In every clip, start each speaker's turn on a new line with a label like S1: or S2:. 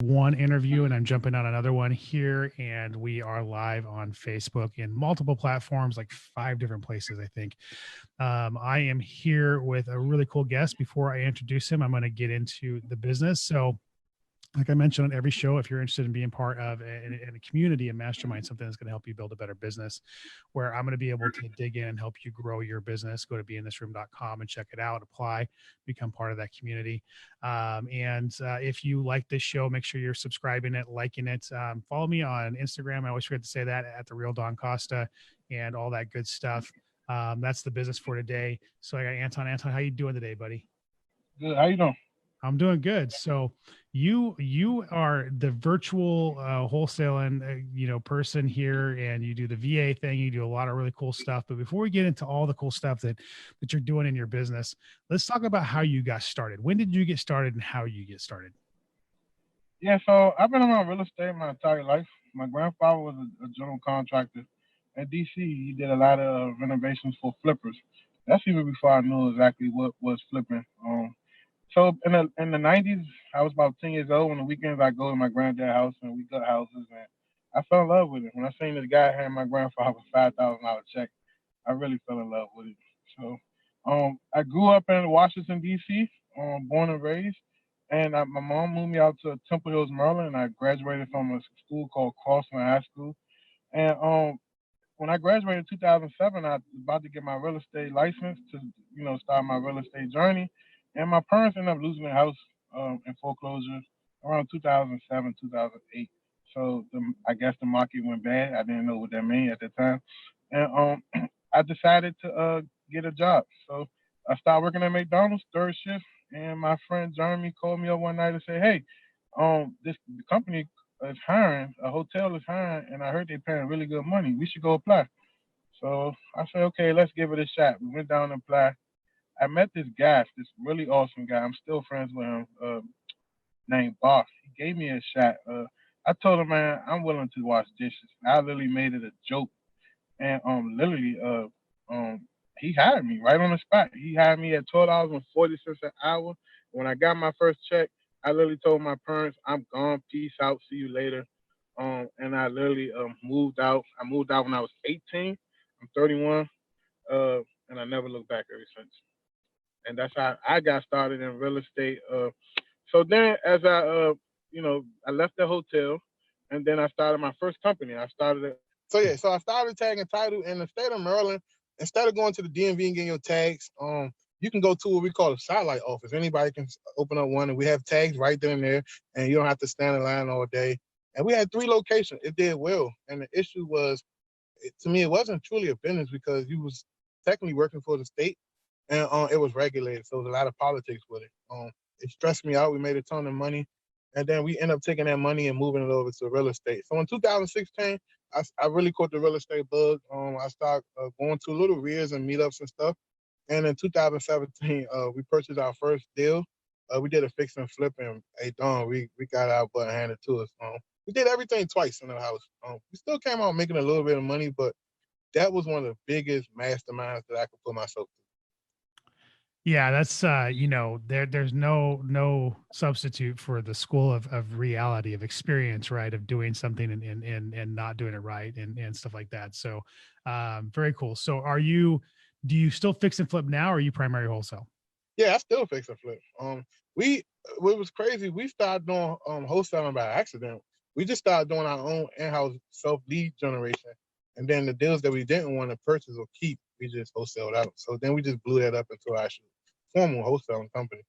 S1: one interview and I'm jumping on another one here. And we are live on Facebook in multiple platforms, like 5 different places, I think. I am here with a really cool guest. Before I introduce him, I'm going to get into the business. So, like I mentioned on every show, if you're interested in being part of a community, a mastermind, something that's going to help you build a better business, where I'm going to be able to dig in and help you grow your business, go to beinThisRoom.com and check it out, apply, become part of that community. And if you like this show, make sure you're subscribing it, liking it. Follow me on Instagram. I always forget to say that, at the real Don Costa, and all that good stuff. That's the business for today. So I got Anton. Anton, how you doing today, buddy?
S2: Good. How you doing?
S1: I'm doing good. So you are the virtual wholesaling person here, and you do the VA thing. You do a lot of really cool stuff. But before we get into all the cool stuff that you're doing in your business, let's talk about how you got started. When did you get started, and how you get started?
S2: Yeah, so I've been around real estate my entire life. My grandfather was a general contractor at DC. He did a lot of renovations for flippers. That's even before I knew exactly what was flipping. So in the 90s, I was about 10 years old. On the weekends, I go to my granddad's house and we got houses, and I fell in love with it. When I seen this guy hand my grandfather a $5,000 check, I really fell in love with it. So, I grew up in Washington D.C., born and raised, and my mom moved me out to Temple Hills, Maryland. And I graduated from a school called Crossland High School. And when I graduated in 2007, I was about to get my real estate license to, start my real estate journey. And my parents ended up losing their house in foreclosure around 2007, 2008. So I guess the market went bad. I didn't know what that meant at the time. And I decided to get a job. So I started working at McDonald's, third shift. And my friend Jeremy called me up one night and said, "Hey, this company is hiring, a hotel is hiring, and I heard they're paying really good money. We should go apply." So I said, "Okay, let's give it a shot." We went down and applied. I met this guy, this really awesome guy. I'm still friends with him, named Boss. He gave me a shot. I told him, "Man, I'm willing to wash dishes." I literally made it a joke, and literally, he hired me right on the spot. He hired me at $12.40 an hour. When I got my first check, I literally told my parents, "I'm gone. Peace out. See you later." And I literally moved out. I moved out when I was 18. I'm 31, and I never looked back ever since. And that's how I got started in real estate. So then, as I left the hotel, and then I started my first company. I started it. So yeah, so I started tagging title in the state of Maryland. Instead of going to the DMV and getting your tags, you can go to what we call a satellite office. Anybody can open up one, and we have tags right there and there, and you don't have to stand in line all day. And we had 3 locations. It did well, and the issue was, to me, it wasn't truly a business because you was technically working for the state, and it was regulated, so there was a lot of politics with it. It stressed me out. We made a ton of money, and then we ended up taking that money and moving it over to real estate. So in 2016, I really caught the real estate bug. I started going to little rears and meetups and stuff. And in 2017, we purchased our first deal. We did a fix and flip, and hey, Don, we got our butt handed to us. We did everything twice in the house. We still came out making a little bit of money, but that was one of the biggest masterminds that I could put myself through.
S1: Yeah, that's there's no substitute for the school of reality, of experience, right? Of doing something and not doing it right, and stuff like that. So very cool. So do you still fix and flip now, or are you primary wholesale?
S2: Yeah, I still fix and flip. We What was crazy, we started doing wholesaling by accident. We just started doing our own in-house self lead generation, and then the deals that we didn't want to purchase or keep, we just wholesaled out. So then we just blew that up into our actual formal wholesaling company.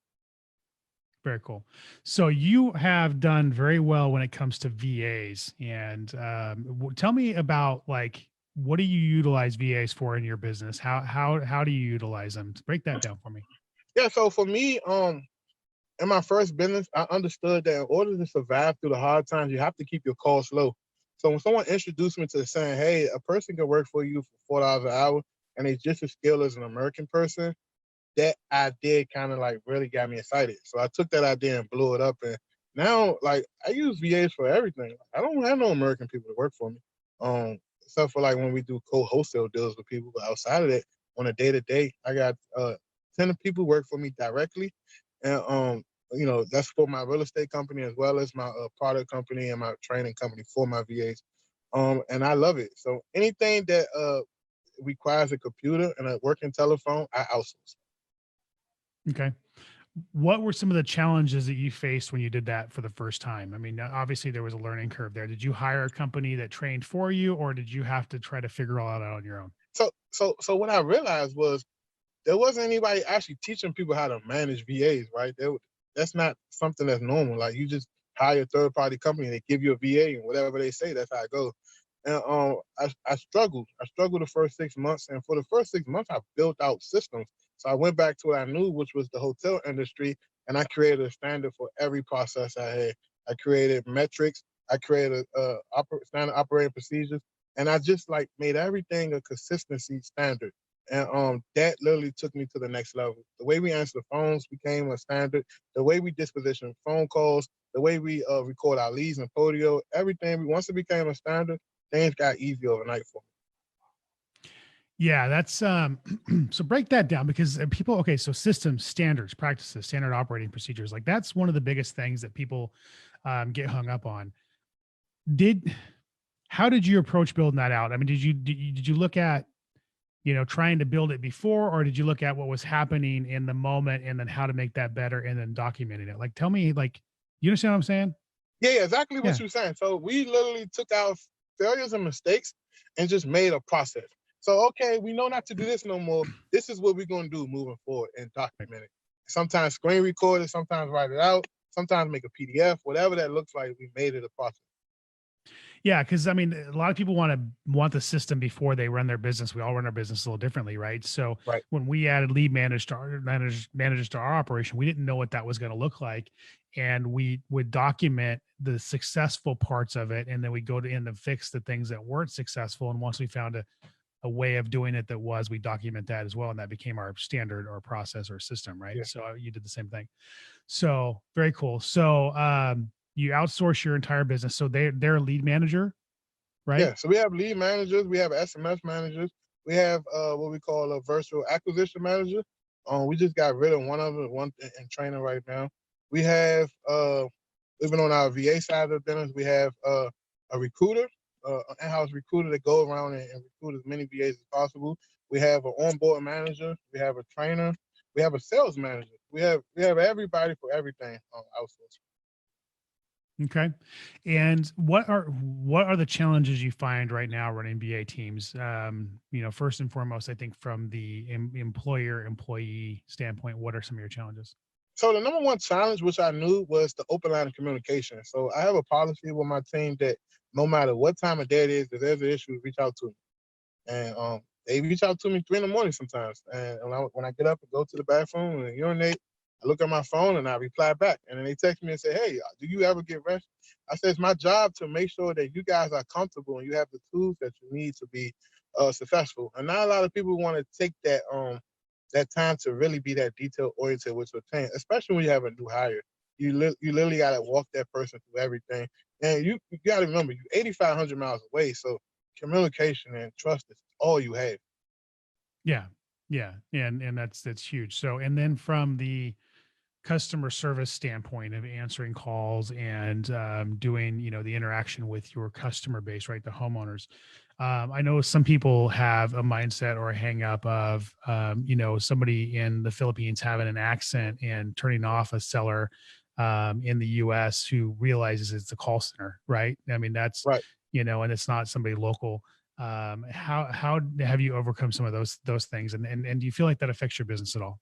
S1: Very cool. So you have done very well when it comes to VAs, and tell me about, like, what do you utilize VAs for in your business? How do you utilize them? Break that down for me.
S2: Yeah, so for me, in my first business, I understood that in order to survive through the hard times, you have to keep your costs low. So when someone introduced me to saying, "Hey, a person can work for you for $4 an hour, and they're just as skilled as an American person," that idea kind of like really got me excited. So I took that idea and blew it up. And now, like, I use VAs for everything. I don't have no American people to work for me. Except for like when we do co-wholesale deals with people. But outside of that, on a day to day, I got 10 people work for me directly. And that's for my real estate company as well as my product company and my training company for my VAs. And I love it. So anything that requires a computer and a working telephone, I outsource.
S1: Okay. What were some of the challenges that you faced when you did that for the first time? I mean, obviously there was a learning curve there. Did you hire a company that trained for you, or did you have to try to figure all that out on your own?
S2: So what I realized was there wasn't anybody actually teaching people how to manage VAs, right? That's not something that's normal. Like you just hire a third party company, they give you a VA, and whatever they say, that's how it goes. And I struggled. I struggled the first 6 months, and for the first 6 months, I built out systems. So I went back to what I knew, which was the hotel industry, and I created a standard for every process I had. I created metrics. I created standard operating procedures, and I just like made everything a consistency standard. And that literally took me to the next level. The way we answer the phones became a standard. The way we disposition phone calls, the way we record our leads and Podio, everything. Once it became a standard, things got easy overnight for me.
S1: Yeah, that's so break that down because people, okay, so systems, standards, practices, standard operating procedures, like that's one of the biggest things that people get hung up on. How did you approach building that out? I mean, did you look at, trying to build it before, or did you look at what was happening in the moment and then how to make that better and then documenting it? Like, tell me, like, you understand what I'm saying?
S2: Yeah, exactly what
S1: Yeah.
S2: you're saying. So we literally took our failures and mistakes and just made a process. So, okay, we know not to do this no more. This is what we're going to do moving forward and document it. Sometimes screen record it, sometimes write it out, sometimes make a PDF, whatever that looks like, we made it a process.
S1: Yeah, because I mean, a lot of people want the system before they run their business. We all run our business a little differently, right? So
S2: Right.
S1: when we added lead managers to our operation, we didn't know what that was going to look like, and we would document the successful parts of it, and then we go to in and fix the things that weren't successful. And once we found a way of doing it that was, we document that as well, and that became our standard or process or system, right?
S2: Yeah.
S1: So you did the same thing. So very cool. So you outsource your entire business. So they're a lead manager, right?
S2: Yeah. So we have lead managers, we have SMS managers, we have what we call a virtual acquisition manager. We just got rid of one of them, one in training right now. We have even on our VA side of the business, we have a recruiter, an in-house recruiter that go around and recruit as many VAs as possible. We have an onboard manager, we have a trainer, we have a sales manager. We have everybody for everything outsourced.
S1: Okay. And what are the challenges you find right now running VA teams? First and foremost, I think from the employer-employee standpoint, what are some of your challenges?
S2: So the number one challenge, which I knew, was the open line of communication. So I have a policy with my team that no matter what time of day it is, if there's an issue, reach out to me. And they reach out to me 3 a.m. sometimes. And when I get up and go to the bathroom and urinate, I look at my phone and I reply back. And then they text me and say, "Hey, do you ever get rest?" I said, "It's my job to make sure that you guys are comfortable and you have the tools that you need to be successful." And not a lot of people want to take that time to really be that detail oriented with your team, especially when you have a new hire. You literally got to walk that person through everything. And you got to remember, you're 8,500 miles away. So communication and trust is all you have.
S1: Yeah. Yeah. And that's huge. So, and then from the customer service standpoint of answering calls and doing, the interaction with your customer base, right? The homeowners. I know some people have a mindset or a hang up of, somebody in the Philippines having an accent and turning off a seller in the US who realizes it's a call center, right? I mean, that's,
S2: Right.
S1: and it's not somebody local. How have you overcome some of those things? And do you feel like that affects your business at all?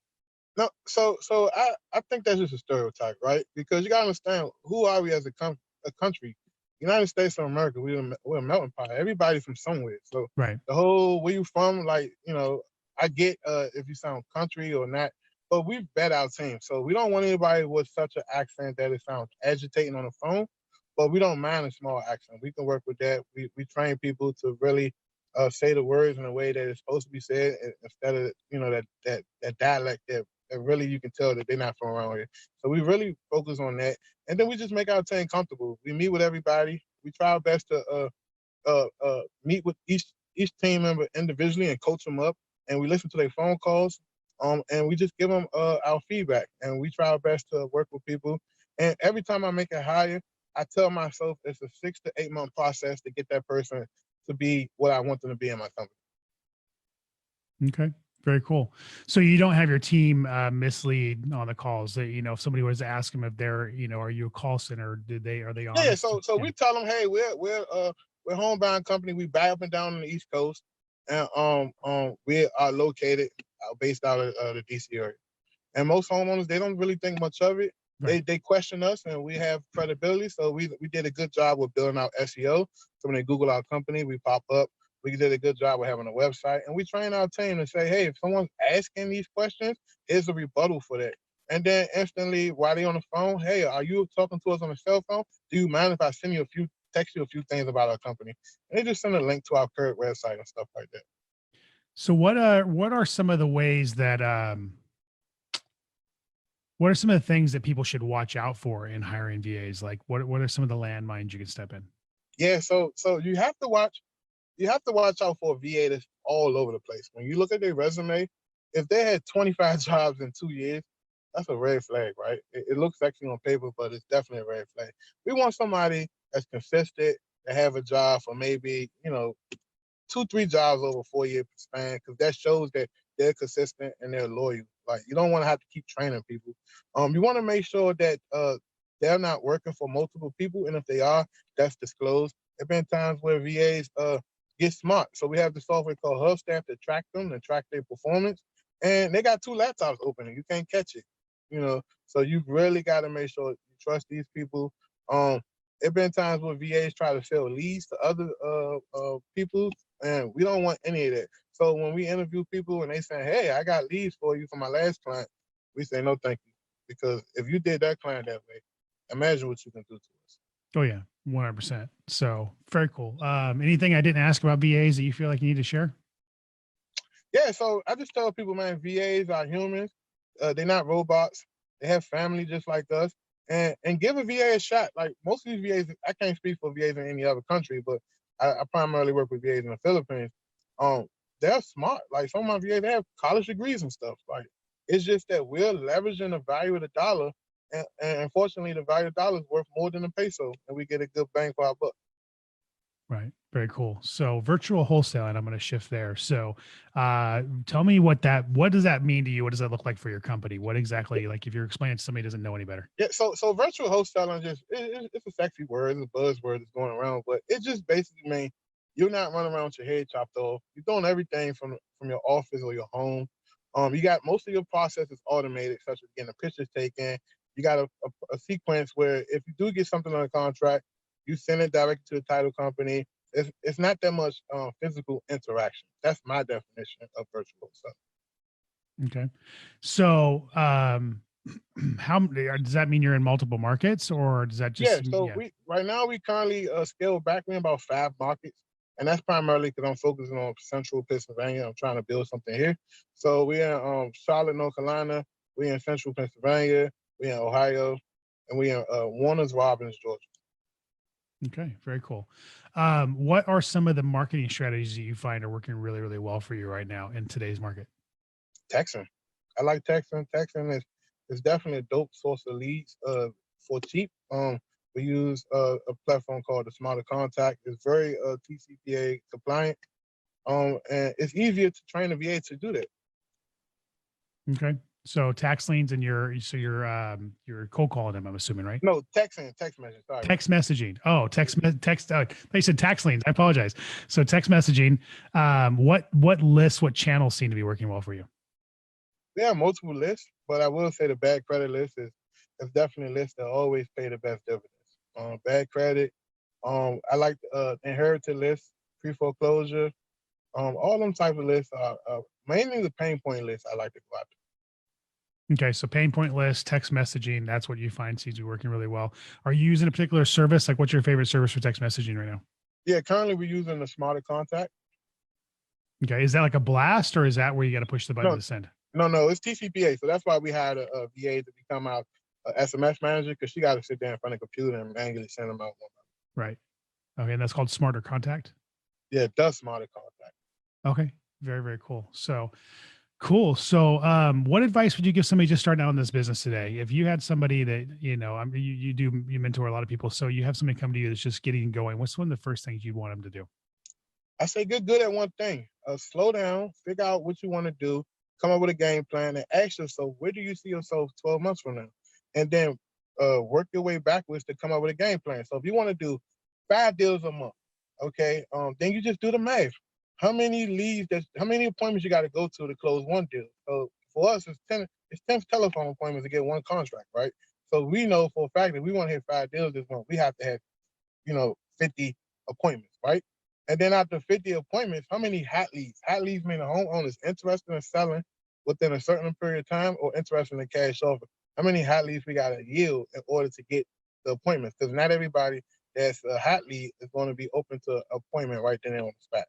S2: No, so I think that's just a stereotype, right? Because you gotta understand, who are we as a country? United States of America, we're a melting pot. Everybody from somewhere. So
S1: Right.
S2: the whole where you from, like, I get if you sound country or not, but we vet our team. So we don't want anybody with such an accent that it sounds agitating on the phone, but we don't mind a small accent. We can work with that. We train people to really say the words in a way that it's supposed to be said, instead of that dialect that really you can tell that they're not from around here. So we really focus on that, and then we just make our team comfortable. We meet with everybody. We try our best to meet with each team member individually and coach them up, and we listen to their phone calls. and we just give them our feedback, and we try our best to work with people. And every time I make a hire, I tell myself it's a 6 to 8 month process to get that person to be what I want them to be in my company.
S1: Okay. Very cool. So you don't have your team mislead on the calls that, if somebody was to ask them if they're, are you a call center? Are they
S2: Yeah,
S1: honest?
S2: so
S1: Yeah.
S2: we tell them, hey, we're a homebound company. We buy up and down on the East Coast, and we are located based out of the DC area. And most homeowners, they don't really think much of it.
S1: Right.
S2: They question us, and we have credibility. So we did a good job with building out SEO. So when they Google our company, we pop up. We did a good job with having a website, and we train our team to say, hey, if someone's asking these questions, here's a rebuttal for that. And then instantly, while they're on the phone, hey, are you talking to us on a cell phone? Do you mind if I text you a few things about our company? And they just send a link to our current website and stuff like that.
S1: So what are some of the ways that what are some of the things that people should watch out for in hiring VAs? Like what are some of the landmines you can step in?
S2: Yeah, so you have to watch out for a VA that's all over the place. When you look at their resume, if they had 25 jobs in 2 years, that's a red flag, right? It looks sexy on paper, but it's definitely a red flag. We want somebody that's consistent, to have a job for maybe, 2, 3 jobs over a 4 year span, because that shows that they're consistent and they're loyal. Like, you don't want to have to keep training people. You want to make sure that they're not working for multiple people, and if they are, that's disclosed. There've been times where VAs get smart. So we have the software called HubStaff to track them and track their performance. And they got 2 laptops open and you can't catch it. So you really got to make sure you trust these people. There've been times where VAs try to sell leads to other people, and we don't want any of that. So when we interview people and they say, hey, I got leads for you from my last client, we say, no, thank you. Because if you did that client that way, imagine what you can do to us.
S1: Oh yeah, 100%. So very cool. Anything I didn't ask about VAs that you feel like you need to share?
S2: Yeah, so I just tell people, man, VAs are humans. They're not robots. They have family just like us. And give a VA a shot. Like, most of these VAs, I can't speak for VAs in any other country, but I primarily work with VAs in the Philippines. They're smart. Like, some of my VAs, they have college degrees and stuff. Like, it's just that we're leveraging the value of the dollar, and unfortunately, the value of the dollar is worth more than the peso, and we get a good bang for our buck.
S1: Right. Very cool. So virtual wholesaling, I'm going to shift there. So tell me what does that mean to you? What does that look like for your company? What exactly, like if you're explaining to somebody who doesn't know any better?
S2: Yeah, so virtual wholesaling it's a sexy word, it's a buzzword that's going around, but it just basically means you're not running around with your head chopped off. You're doing everything from your office or your home. You got most of your processes automated, such as getting the pictures taken. You got a sequence where if you do get something on a contract, you send it directly to the title company. It's not that much physical interaction. That's my definition of virtual stuff.
S1: Okay. So how does that mean you're in multiple markets, or does that
S2: Yeah,
S1: just,
S2: so
S1: yeah.
S2: we right now we currently scaled back. We're in about 5 markets, and that's primarily because I'm focusing on Central Pennsylvania. I'm trying to build something here. So we're in Charlotte, North Carolina. We're in Central Pennsylvania. We're in Ohio, and we're in Warner's Robins, Georgia.
S1: Okay, very cool. What are some of the marketing strategies that you find are working really, really well for you right now in today's market?
S2: Texting. I like texting. Texting is definitely a dope source of leads for cheap. We use a platform called the Smarter Contact. It's very TCPA compliant. And it's easier to train a VA to do that.
S1: Okay. So tax liens and you're cold calling them, I'm assuming, right?
S2: No, text message. Sorry.
S1: Text messaging. Oh, text. They said tax liens. I apologize. So text messaging. What channels seem to be working well for you?
S2: There are multiple lists, but I will say the bad credit list is definitely a list that always pay the best dividends. Bad credit. I like inherited lists, pre-foreclosure. All them type of lists are mainly the pain point lists I like to go after.
S1: Okay, so pain point list, text messaging, that's what you find seems to be working really well. Are you using a particular service? Like, what's your favorite service for text messaging right now?
S2: Yeah, currently we're using the Smarter Contact.
S1: Okay, is that like a blast, or is that where you got to push the button to send?
S2: No, it's TCPA. So that's why we hired a VA to become our SMS manager, because she got to sit there in front of the computer and manually send them out.
S1: Right. Okay, and that's called Smarter Contact?
S2: Yeah, it does Smarter Contact.
S1: Okay, very, very cool. So Cool. So, what advice would you give somebody just starting out in this business today? If you had somebody that, you mentor a lot of people. So you have somebody come to you that's just getting going. What's one of the first things you'd want them to do?
S2: I say get good at one thing. Slow down, figure out what you want to do, come up with a game plan, and ask yourself, where do you see yourself 12 months from now? And then work your way backwards to come up with a game plan. So if you want to do 5 deals a month, okay, then you just do the math. How many appointments you got to go to close one deal? So for us, it's 10 telephone appointments to get one contract, right? So we know for a fact that we want to hit 5 deals this month. We have to have 50 appointments, right? And then after 50 appointments, how many hat leads? Hat leads mean a homeowner is interested in selling within a certain period of time or interested in cash offer. How many hat leads we got to yield in order to get the appointments? Because not everybody that's a hat lead is going to be open to an appointment right then and on the spot.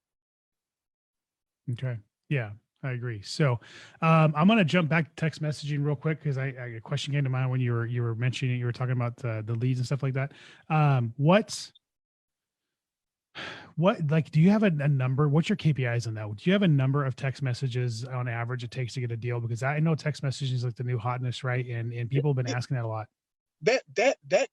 S1: Okay. Yeah, I agree. So, I'm going to jump back to text messaging real quick because a question came to mind when you were mentioning, you were talking about the leads and stuff like that. Like, do you have a number? What's your KPIs on that? Do you have a number of text messages on average it takes to get a deal? Because I know text messaging is like the new hotness, right? And people have been asking that a lot.
S2: That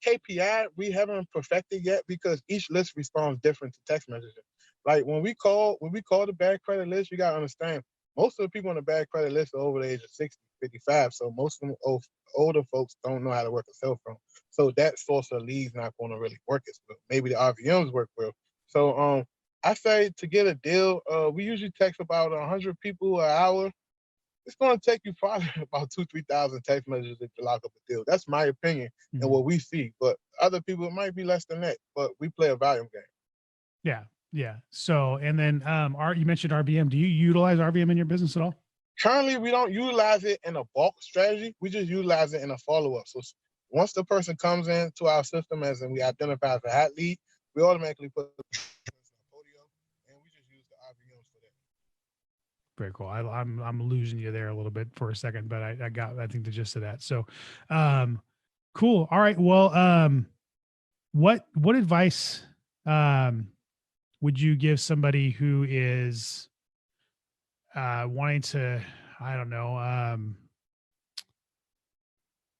S2: KPI we haven't perfected yet because each list responds different to text messaging. Like when we call the bad credit list, you gotta understand most of the people on the bad credit list are over the age of 60, 55. So most of them older folks don't know how to work a cell phone. So that source of leads not going to really work as well. Maybe the RVMs work well. So I say to get a deal, we usually text about 100 people an hour. It's going to take you probably about 2,000-3,000 text messages to lock up a deal. That's my opinion and what we see. But other people, it might be less than that. But we play a volume game.
S1: Yeah, yeah. So, and then you mentioned RVM. Do you utilize RVM in your business at all?
S2: Currently, we don't utilize it in a bulk strategy. We just utilize it in a follow-up. So once the person comes into our system as and we identify as a hat lead, we automatically put the portfolio, and we just use the RVMs for that.
S1: Very cool. I'm losing you there a little bit for a second, but I think the gist of that. So, cool. All right. Well, what advice would you give somebody who is wanting to, I don't know,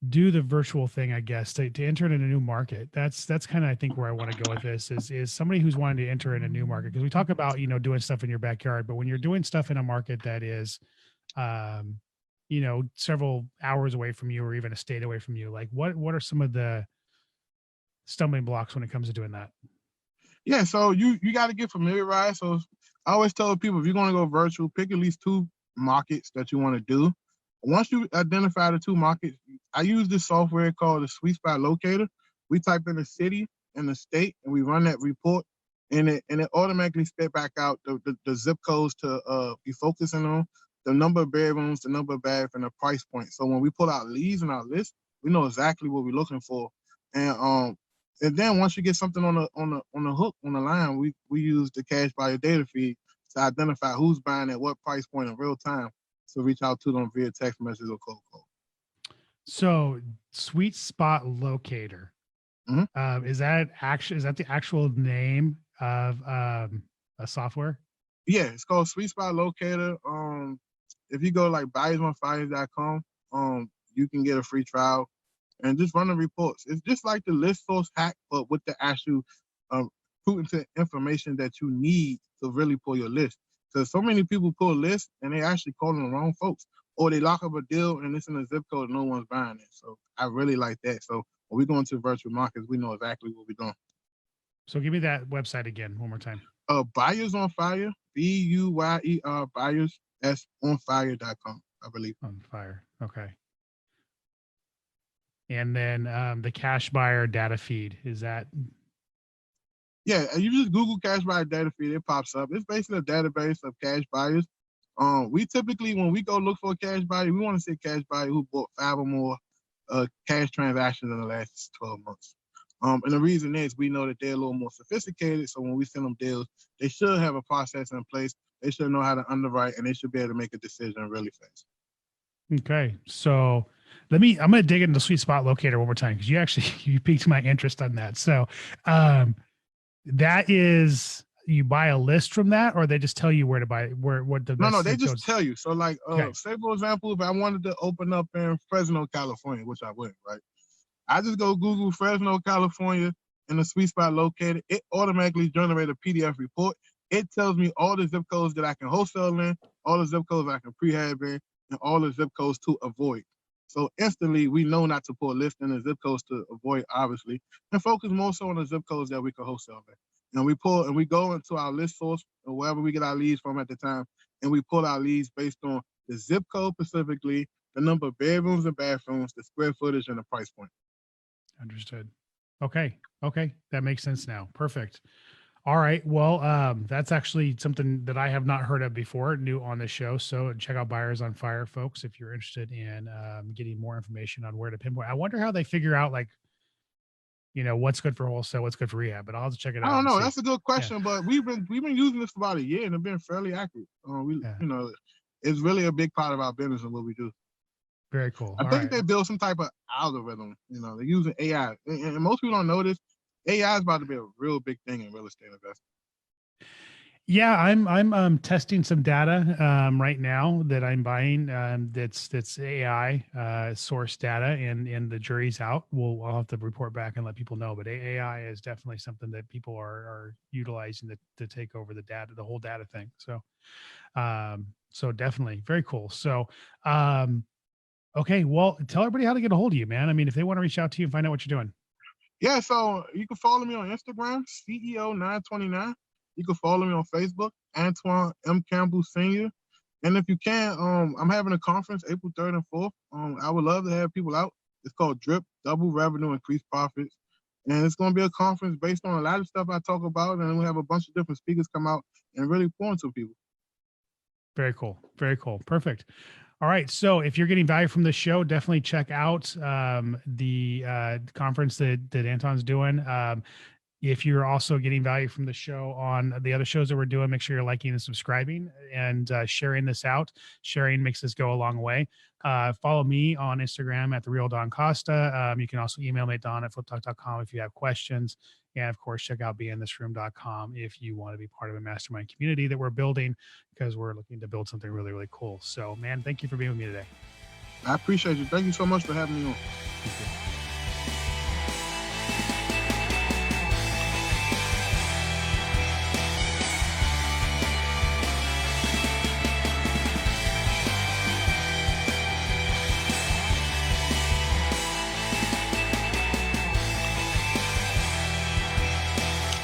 S1: do the virtual thing, I guess, to enter in a new market? That's kind of, I think, where I want to go with this is somebody who's wanting to enter in a new market. Because we talk about, doing stuff in your backyard, but when you're doing stuff in a market that is, several hours away from you or even a state away from you, like what are some of the stumbling blocks when it comes to doing that?
S2: Yeah, so you got to get familiarized. So I always tell people, if you're going to go virtual, pick at least 2 markets that you want to do. Once you identify the 2 markets, I use this software called the Sweet Spot Locator. We type in the city and the state, and we run that report, and it automatically spit back out the zip codes to be focusing on, the number of bedrooms, the number of baths, and the price point. So when we pull out leads in our list, we know exactly what we're looking for. And then once you get something on the hook, on the line, we use the cash buyer data feed to identify who's buying at what price point in real time to reach out to them via text message or cold call.
S1: So Sweet Spot Locator. Is that the actual name of a software?
S2: Yeah, it's called Sweet Spot Locator. If you go like buyersonfires.com, you can get a free trial and just run the reports. It's just like the list source hack, but with the actual pertinent information that you need to really pull your list. Because so many people pull lists and they actually calling the wrong folks, or they lock up a deal and it's in a zip code and no one's buying it. So I really like that. So when we go into virtual markets, we know exactly what we're doing.
S1: So give me that website again one more time.
S2: Buyers on Fire, BUYER, buyers, onfire.com, I believe.
S1: On Fire. Okay. And then the cash buyer data feed, is that?
S2: Yeah, you just Google cash buyer data feed, it pops up. It's basically a database of cash buyers. We typically, when we go look for a cash buyer, we want to see a cash buyer who bought 5 or more cash transactions in the last 12 months. And the reason is we know that they're a little more sophisticated. So when we send them deals, they should have a process in place. They should know how to underwrite, and they should be able to make a decision really fast.
S1: Okay. So I'm going to dig into the Sweet Spot Locator one more time, because you piqued my interest on that. So that is, you buy a list from that, or they just tell you where to buy, what the best
S2: No, they
S1: zip
S2: just
S1: codes?
S2: tell you. So like,
S1: Okay.
S2: say for example, if I wanted to open up in Fresno, California, which I wouldn't, right? I just go Google Fresno, California, and the sweet spot located. It automatically generates a PDF report. It tells me all the zip codes that I can wholesale in, all the zip codes I can prehab in, and all the zip codes to avoid. So instantly, we know not to put a list in the zip codes to avoid, obviously, and focus more so on the zip codes that we can wholesale in. And we pull and we go into our list source or wherever we get our leads from at the time, and we pull our leads based on the zip code specifically, the number of bedrooms and bathrooms, the square footage, and the price point.
S1: Understood. Okay. Okay. That makes sense now. Perfect. All right. Well, that's actually something that I have not heard of before, new on the show. So check out Buyers on Fire, folks, if you're interested in getting more information on where to pinpoint. I wonder how they figure out, like, what's good for wholesale, what's good for rehab, but I'll have to check it
S2: I
S1: out
S2: don't
S1: and
S2: know.
S1: see.
S2: That's a good
S1: Yeah.
S2: question, but we've been using this for about a year and it's been fairly accurate.
S1: Yeah.
S2: It's really a big part of our business and what we do.
S1: Very cool.
S2: I
S1: All
S2: think
S1: right.
S2: they build some type of algorithm. They're using AI, and most people don't know this. AI is about to be a real big thing in real estate investing.
S1: Yeah, I'm testing some data right now that I'm buying. That's AI source data, and the jury's out. I'll have to report back and let people know. But AI is definitely something that people are utilizing to take over the data, the whole data thing. So definitely very cool. So okay, well, tell everybody how to get a hold of you, man. I mean, if they want to reach out to you and find out what you're doing.
S2: Yeah, so you can follow me on Instagram, CEO929. You can follow me on Facebook, Antoine M. Campbell Sr. And if you can, I'm having a conference April 3rd and 4th. I would love to have people out. It's called DRIP, Double Revenue, Increase Profits. And it's going to be a conference based on a lot of stuff I talk about. And we have a bunch of different speakers come out and really pour into people.
S1: Very cool. Very cool. Perfect. All right. So if you're getting value from this show, definitely check out the conference that Anton's doing. If you're also getting value from the show on the other shows that we're doing, make sure you're liking and subscribing and sharing this out. Sharing makes this go a long way. Follow me on Instagram at The Real Don Costa. You can also email me at don@fliptalk.com if you have questions. And of course, check out beininthisroom.com if you want to be part of a mastermind community that we're building, because we're looking to build something really, really cool. So, man, thank you for being with me today.
S2: I appreciate you. Thank you so much for having me on.
S1: Thank you.